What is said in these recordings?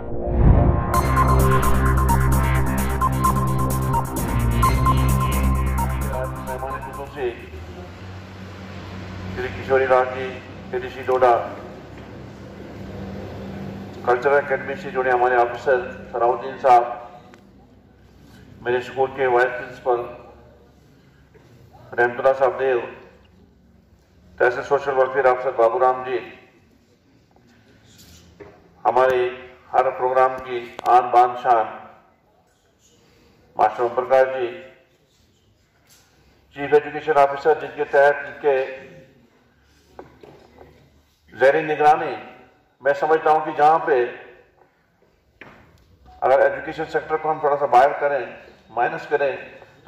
Shri Kishori Lal ji ADC डोडा, cultural academy से जुड़े हमारे ऑफिसर सलाउद्दीन साहब, मेरे स्कूल के वाइस प्रिंसिपल रहमतुल्लाह साहब देव, तहसील सोशल वेलफेयर ऑफिसर बाबूराम जी, हमारे हर प्रोग्राम की आन बान शान master Om Prakash ji, chief education officer जिनके तहत जिनके ज़ेरी निगरानी मैं समझता हूं कि जहां पे अगर एजुकेशन सेक्टर को हम थोड़ा सा बाहर करें, माइनस करें,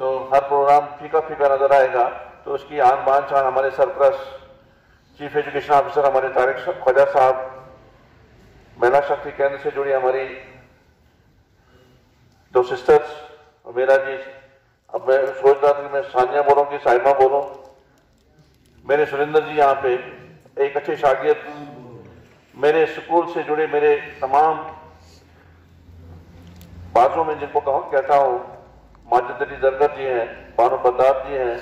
तो हर प्रोग्राम फीका फीका नजर आएगा। तो उसकी आन बान शान हमारे सरप्रस्त चीफ एजुकेशन ऑफिसर हमारे तारिक ख्वाजा साहब, महिला शक्ति केंद्र से जुड़ी हमारी दो सिस्टर्स और मेरा जी, अब मैं सोच रहा था कि मैं सानिया बोलूं कि साहिबा बोलूं, मेरे सुरेंद्र जी यहाँ पे एक अच्छे शागिर्द, मेरे स्कूल से जुड़े मेरे तमाम बातों में जिनको कहता हूँ, माजिद अली जरगर जी हैं, बानो बद्दार जी हैं,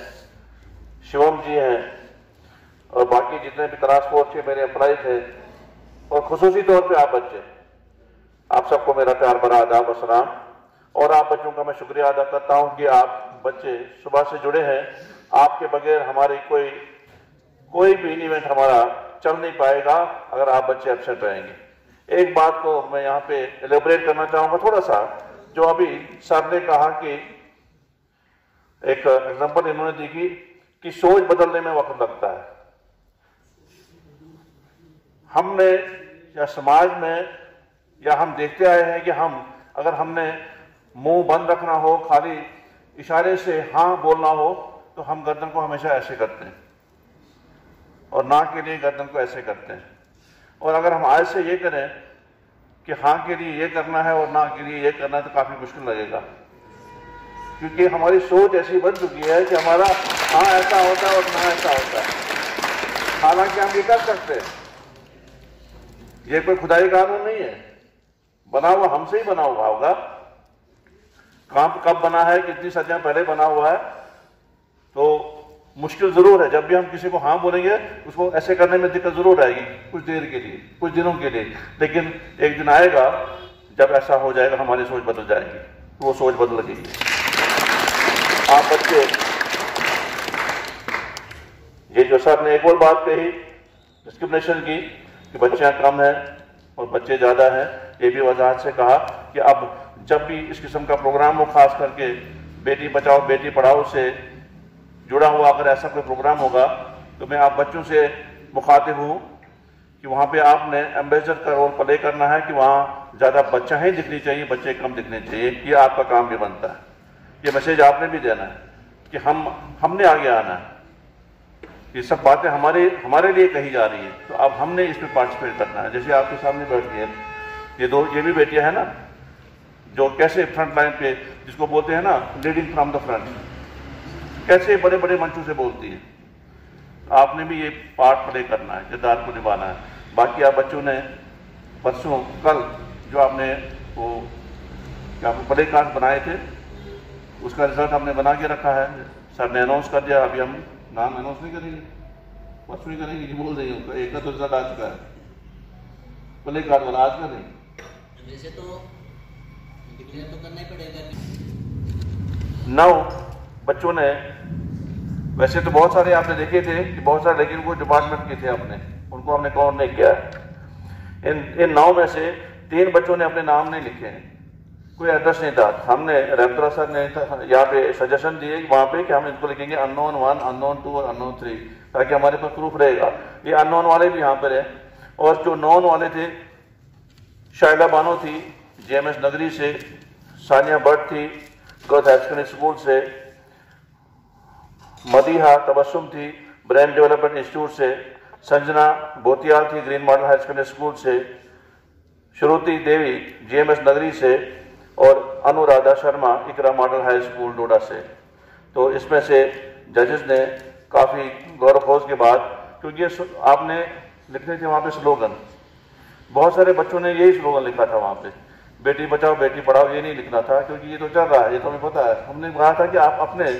शिवम जी हैं, और बाकी जितने भी क्लास 4 के मेरे एम्प्लॉइज हैं, और खुसूसी तौर पे आप बच्चे, आप सबको मेरा प्यार भरा आदाब व सलाम। और आप बच्चों का मैं शुक्रिया अदा करता हूं कि आप बच्चे सुबह से जुड़े हैं। आपके बगैर हमारी कोई भी इवेंट हमारा चल नहीं पाएगा अगर आप बच्चे एब्सेंट रहेंगे। एक बात को मैं यहाँ पे एलेबरेट करना चाहूंगा थोड़ा सा, जो अभी सर ने कहा कि एक एग्जांपल इन्होंने दी कि सोच बदलने में वक्त लगता है। हमने या समाज में या हम देखते आए हैं कि अगर हमने मुंह बंद रखना हो, खाली इशारे से हाँ बोलना हो, तो हम गर्दन को हमेशा ऐसे करते हैं और ना के लिए गर्दन को ऐसे करते हैं। और अगर हम आज से ये करें कि हाँ के लिए ये करना है और ना के लिए ये करना है, तो काफी मुश्किल लगेगा, क्योंकि हमारी सोच ऐसी बन चुकी है कि हमारा हाँ ऐसा होता है और ना ऐसा होता है। हालांकि हम ये कर सकते हैं, ये कोई खुदाई कानून नहीं है, बना हुआ हमसे ही बना हुआ होगा। काम कब बना है, कितनी सदियां पहले बना हुआ है, तो मुश्किल जरूर है। जब भी हम किसी को हाँ बोलेंगे, उसको ऐसे करने में दिक्कत जरूर आएगी, कुछ देर के लिए, कुछ दिनों के लिए, लेकिन एक दिन आएगा जब ऐसा हो जाएगा, हमारी सोच बदल जाएगी, तो वो सोच बदल गई। आप बच्चे, ये जो सर ने एक और बात कही डिस्क्रिमिनेशन की कि बच्चियां कम हैं और बच्चे ज्यादा हैं, ये भी वजाहत से कहा कि अब जब भी इस किस्म का प्रोग्राम हो, खास करके बेटी बचाओ बेटी पढ़ाओ से जुड़ा हुआ अगर ऐसा कोई प्रोग्राम होगा, तो मैं आप बच्चों से मुखातिब हूँ कि वहाँ पे आपने एम्बेसडर का रोल प्ले करना है कि वहाँ ज़्यादा बच्चा ही दिखनी चाहिए, बच्चे कम दिखने चाहिए। ये आपका काम भी बनता है, ये मैसेज आपने भी देना है कि हमने आगे आना है। ये सब बातें हमारे लिए कही जा रही है, तो अब हमने इस पर पार्टिसिपेट करना है। जैसे आपके सामने बैठी है ये भी बेटियां हैं ना, जो कैसे फ्रंट लाइन पे, जिसको बोलते हैं ना लीडिंग फ्रॉम द फ्रंट, कैसे बड़े बड़े मंचों से बोलती है। आपने भी ये पार्ट प्ले करना है, किरदार को निभाना है। बाकी आप बच्चों ने परसों कल जो आपने वो क्या प्ले कार्ड बनाए थे, उसका रिजल्ट हमने बना के रखा है, सर ने अनाउंस कर दिया। अभी हम नाम अनाउंस नहीं करेंगे, परसों ही करेंगे, बोल रही हूँ। एक का तो रिजल्ट आ चुका है, प्ले कार्ड वाला आज का नहीं। वैसे तो डिक्लेयर तो करना ही पड़ेगा। 9 बच्चों ने, वैसे तो बहुत सारे आपने देखे थे कि बहुत सारे, लेकिन वो डिपार्टमेंट के थे अपने, उनको हमने काउंट नहीं किया। इन 9 में से 3 बच्चों ने अपने नाम नहीं लिखे हैं, कोई एड्रेस नहीं था। हमने रहमतुल्लाह सर ने यहाँ पे सजेशन दिए वहाँ पे कि हम इनको लिखेंगे अननोन 1, अननोन 2 और अननोन 3, ताकि हमारे पास प्रूफ रहेगा। ये अननोन वाले भी यहाँ पर है, और जो नॉन वाले थे, शाइला बानो थी जेएमएस नगरी से, सानिया भट्ट थी गर्ल्स हाई सेकेंडरी स्कूल से, मदीहा तबस्सुम थी ब्रेन डेवलपमेंट इंस्टीट्यूट से, संजना बोतियाल थी green model high secondary school से, श्रुति देवी जेएमएस नगरी से, और अनुराधा शर्मा इकरा मॉडल हाई स्कूल डोडा से। तो इसमें से जजेस ने काफ़ी गौर खोज के बाद, क्योंकि आपने लिखने थे वहाँ पे स्लोगन, बहुत सारे बच्चों ने यही स्लोगन लिखा था वहाँ पे, बेटी बचाओ बेटी पढ़ाओ, ये नहीं लिखना था, क्योंकि ये तो चल रहा है, ये तो हमें पता है। हमने कहा था कि आप अपने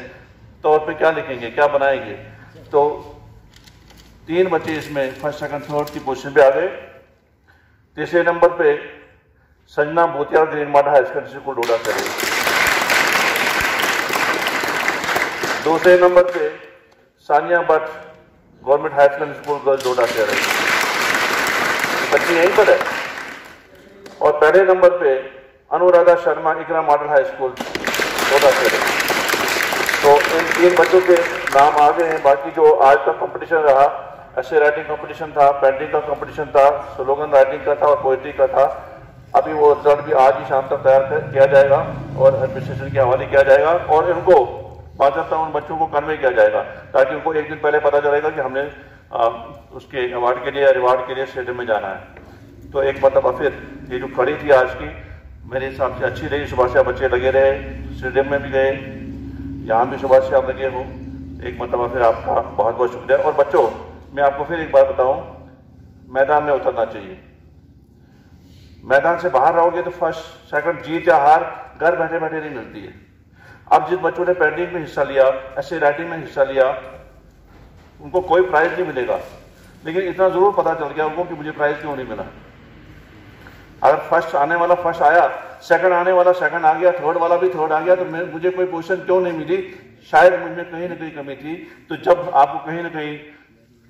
तौर पे क्या लिखेंगे, क्या बनाएंगे। तो 3 बच्चे इसमें फर्स्ट सेकंड थर्ड की पोजीशन पे आ गए। तीसरे नंबर पे Sanjana Bhutia green mart high secondary school Doda से रही। दूसरे नंबर पे Sania Bhatt government high secondary school girls Doda से रही, बच्ची यहीं पर है। और पहले नंबर पे अनुराधा शर्मा इकरा मॉडल हाई स्कूल डोडा से रही। तो इन 3 बच्चों के नाम आ गए हैं। बाकी जो आज का कंपटीशन रहा, ऐसे राइटिंग कंपटीशन था, पेंटिंग का कंपटीशन था, स्लोगन राइटिंग का था और पोएट्री का था। अभी वो रिजल्ट भी आज ही शाम तक तैयार किया जाएगा और एडमिनिस्ट्रेशन के हवाले किया जाएगा और इनको बाकायदा उन बच्चों को कन्वे किया जाएगा, ताकि उनको एक दिन पहले पता चलेगा कि हमने उसके अवार्ड के लिए या रिवार्ड के लिए स्टेडियम में जाना है। तो एक मरतबा फिर ये जो खड़ी थी आज की, मेरे हिसाब से अच्छी रही। सुबह से आप बच्चे लगे रहे, स्टेडियम में भी गए, यहाँ भी सुबह से आप लगे हो। एक मरतबा फिर आपका बहुत बहुत शुक्रिया। और बच्चों, मैं आपको फिर एक बात बताऊं, मैदान में उतरना चाहिए। मैदान से बाहर रहोगे तो फर्स्ट सेकंड जीत या हार घर बैठे बैठे नहीं मिलती है। अब जिन बच्चों ने पेंटिंग में हिस्सा लिया, ऐसे राइटिंग में हिस्सा लिया, उनको कोई प्राइज नहीं मिलेगा, लेकिन इतना जरूर पता चल गया उनको कि मुझे प्राइज क्यों नहीं मिला। अगर फर्स्ट आने वाला फर्स्ट आया, सेकंड आने वाला सेकंड आ गया, थर्ड वाला भी थर्ड आ गया, तो मुझे कोई पोजीशन क्यों नहीं मिली, शायद मुझमें कहीं ना कहीं कमी थी। तो जब आपको कहीं ना कहीं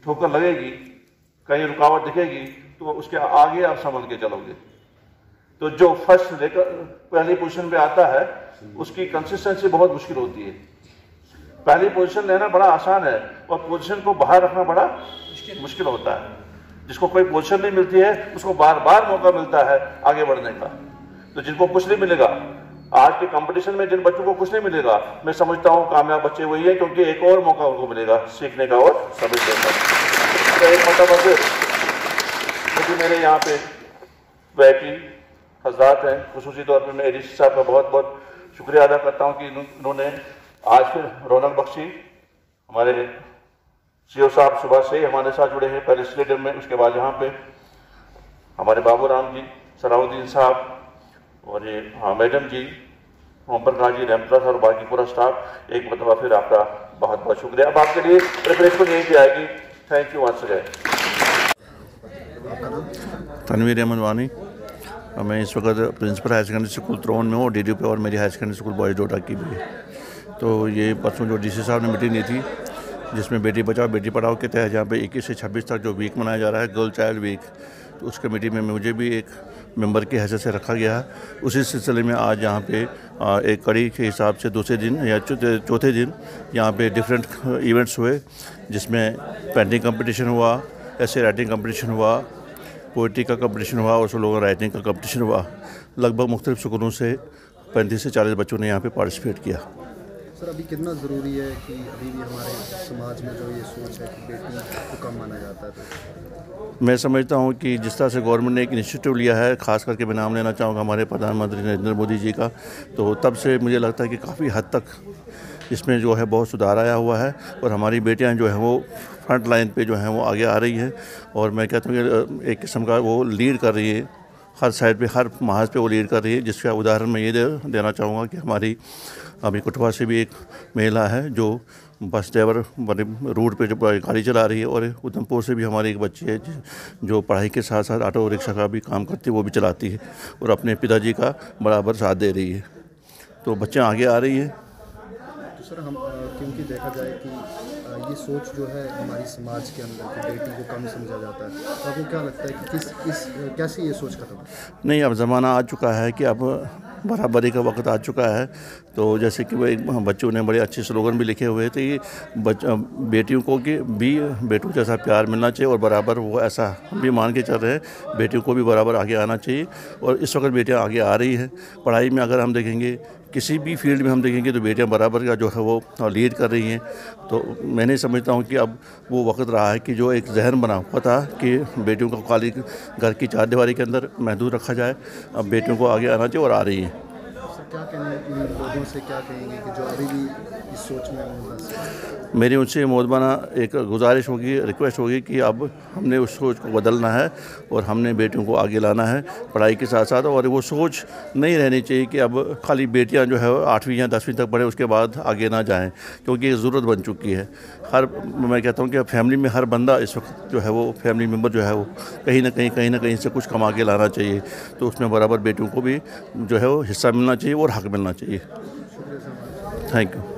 ठोकर लगेगी, कहीं रुकावट दिखेगी, तो उसके आगे आप संभल के चलोगे। तो जो फर्स्ट लेकर पहली पोजीशन पे आता है, उसकी कंसिस्टेंसी बहुत मुश्किल होती है। पहली पोजीशन लेना बड़ा आसान है और पोजीशन को बाहर रखना बड़ा मुश्किल होता है। जिसको कोई पोजीशन नहीं मिलती है, उसको बार बार मौका मिलता है आगे बढ़ने का। तो जिनको कुछ नहीं मिलेगा, आज के कंपटीशन में जिन बच्चों को कुछ नहीं मिलेगा, मैं समझता हूँ कामयाब बच्चे वही है, क्योंकि एक और मौका उनको मिलेगा सीखने का और समझने का। तो एक मतलब फिर क्योंकि मेरे यहाँ पे वैकी हजरात हैं, खुसूसी तौर पर मैं एडीसी साहब का बहुत बहुत शुक्रिया अदा करता हूँ कि इन्होंने आज फिर रौनक बख्शी। हमारे सीओ साहब सुबह से ही हमारे साथ जुड़े हैं, पहले स्टेडियम में, उसके बाद यहाँ पे हमारे बाबू राम जी, सलाउद्दीन साहब और ये मैडम जी, ओम प्रकाश जी, रेमप्रस और बाकी पूरा स्टाफ। एक मतलब फिर आपका बहुत बहुत शुक्रिया। अब आपके लिए प्रिपरेशन यहीं पे आएगी। Thank you once again. Tanveer Ahmad Wani, मैं इस वक्त प्रिंसिपल हायर सेकेंडरी स्कूल त्रोन में हूँ, DDP और मेरी higher secondary school boys Doda की भी है। तो ये परसों जो DC साहब ने मीटिंग ली थी, जिसमें बेटी बचाओ बेटी पढ़ाओ के तहत यहाँ पे 21 से 26 तक जो वीक मनाया जा रहा है, गर्ल चाइल्ड वीक, तो उस कमेटी में मुझे भी एक मेंबर की हैसियत से रखा गया है। उसी सिलसिले में आज यहाँ पे एक कड़ी के हिसाब से दूसरे दिन या चौथे दिन यहाँ पे डिफरेंट इवेंट्स हुए, जिसमें पेंटिंग कंपटीशन हुआ, ऐसे राइटिंग कंपटीशन हुआ, पोइट्री का कंपटीशन हुआ और स्लोगन राइटिंग का कंपटीशन हुआ। लगभग मुख्तलिफ स्कूलों से 35 से 40 बच्चों ने यहाँ पे पार्टिसिपेट किया। सर, अभी कितना ज़रूरी है कि अभी भी हमारे समाज में जो ये सोच है कि बेटी को कम माना जाता है? तो मैं समझता हूँ कि जिस तरह से गवर्नमेंट ने एक इनिशिएटिव लिया है, ख़ास करके मैं नाम लेना चाहूँगा हमारे प्रधानमंत्री नरेंद्र मोदी जी का, तो तब से मुझे लगता है कि काफ़ी हद तक इसमें जो है बहुत सुधार आया हुआ है और हमारी बेटियाँ जो हैं वो फ्रंट लाइन पे जो हैं वो आगे आ रही हैं। और मैं कहता हूँ कि एक किस्म का वो लीड कर रही है, हर साइड पे, हर महाज पे वो लीड कर रही है। जिसका उदाहरण मैं ये देना चाहूँगा कि हमारी अभी कुटवा से भी एक महिला है जो बस ड्राइवर रूट पे जो गाड़ी चला रही है, और उधमपुर से भी हमारी एक बच्ची है जो पढ़ाई के साथ साथ ऑटो रिक्शा का भी काम करती है, वो भी चलाती है और अपने पिताजी का बराबर साथ दे रही है। तो बच्चे आगे आ रही हैं। तो सर, हम क्योंकि देखा जाए कि ये सोच जो है हमारी समाज के अंदर कि बेटी को कम समझा जाता है, तो आपको क्या लगता है कि कैसे ये सोच खत्म? नहीं, अब ज़माना आ चुका है कि अब बराबरी का वक्त आ चुका है। तो जैसे कि वो बच्चों ने बड़े अच्छे स्लोगन भी लिखे हुए थे, ये बेटियों को कि भी बेटों जैसा प्यार मिलना चाहिए और बराबर वो ऐसा हम भी मान के चल रहे हैं, बेटियों को भी बराबर आगे आना चाहिए। और इस वक्त बेटियां आगे आ रही हैं पढ़ाई में। अगर हम देखेंगे किसी भी फील्ड में हम देखेंगे तो बेटियां बराबर का जो है वो लीड कर रही हैं। तो मैं नहीं समझता हूँ कि अब वो वक्त रहा है कि जो एक जहन बना हुआ था कि बेटियों को खाली घर की चार दीवारी के अंदर महदूद रखा जाए। अब बेटियों को आगे आना चाहिए और आ रही हैं। क्या कहेंगे इन लोगों से, क्या कहेंगे कि जो अभी भी इस सोच में हैं? मेरी उनसे मोदबाना एक गुजारिश होगी, रिक्वेस्ट होगी कि अब हमने उस सोच को बदलना है और हमने बेटियों को आगे लाना है पढ़ाई के साथ साथ। और वो सोच नहीं रहनी चाहिए कि अब खाली बेटियां जो है 8वीं या 10वीं तक पढ़ें, उसके बाद आगे ना जाएं, क्योंकि ये ज़रूरत बन चुकी है। मैं कहता हूँ कि फैमिली में हर बंदा इस वक्त जो है वो फैमिली मेम्बर जो है वो कहीं ना कहीं से कुछ कमा के लाना चाहिए। तो उसमें बराबर बेटियों को भी जो है वो हिस्सा मिलना चाहिए और हक मिलना चाहिए। Thank you.